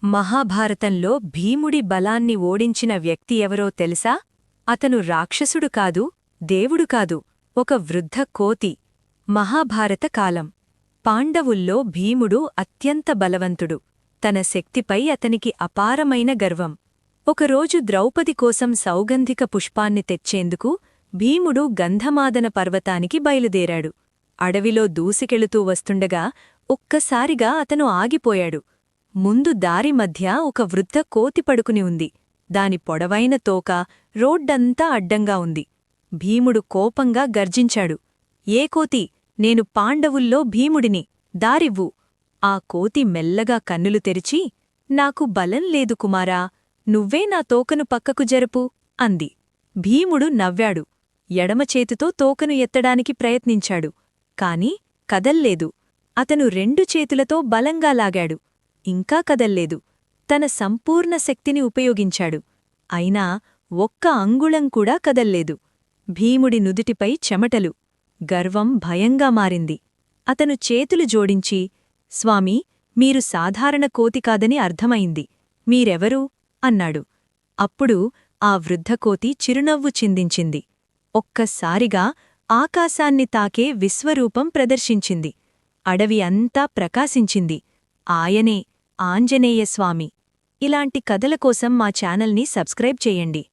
మహాభారతంలో భీముడి బలాన్ని ఓడించిన వ్యక్తి ఎవరో తెలుసా? అతను రాక్షసుడు కాదు, దేవుడు కాదు, ఒక వృద్ధ కోతి. మహాభారత కాలం. పాండవుల్లో భీముడు అత్యంత బలవంతుడు. తన శక్తిపై అతనికి అపారమైన గర్వం. ఒకరోజు ద్రౌపది కోసం సౌగంధిక పుష్పాన్ని తెచ్చేందుకు భీముడు గంధమాదన పర్వతానికి బయలుదేరాడు. అడవిలో దూసుకెళుతూ వస్తుండగా ఒక్కసారిగా అతను ఆగిపోయాడు. ముందు దారి మధ్య ఒక వృద్ధ కోతి పడుకుని ఉంది. దాని పొడవైన తోక రోడ్డంతా అడ్డంగా ఉంది. భీముడు కోపంగా గర్జించాడు. ఏ కోతి? నేను పాండవుల్లో భీముడిని, దారివ్వు. ఆ కోతి మెల్లగా కన్నులు తెరిచి, నాకు బలం లేదు కుమారా, నువ్వే నా తోకను పక్కకు జరుపు అంది. భీముడు నవ్వాడు. ఎడమచేతితో తోకను ఎత్తడానికి ప్రయత్నించాడు. కాని కదల్లేదు. అతను రెండు చేతులతో బలంగా లాగాడు. ఇంకా కదల్లేదు. తన సంపూర్ణ శక్తిని ఉపయోగించాడు. అయినా ఒక్క అంగుళం కూడా కదల్లేదు. భీముడి నుదిటిపై చెమటలు. గర్వం భయంగా మారింది. అతను చేతులు జోడించి, స్వామీ, మీరు సాధారణ కోతి కాదని అర్థమైంది. మీరెవరు? అన్నాడు. అప్పుడు ఆ వృద్ధకోతి చిరునవ్వు చిందించింది. ఒక్కసారిగా ఆకాశాన్ని తాకే విశ్వరూపం ప్రదర్శించింది. అడవి అంతా ప్రకాశించింది. ఆయనే ఆంజనేయస్వామి. ఇలాంటి కథల కోసం మా ఛానల్ని సబ్స్క్రైబ్ చేయండి.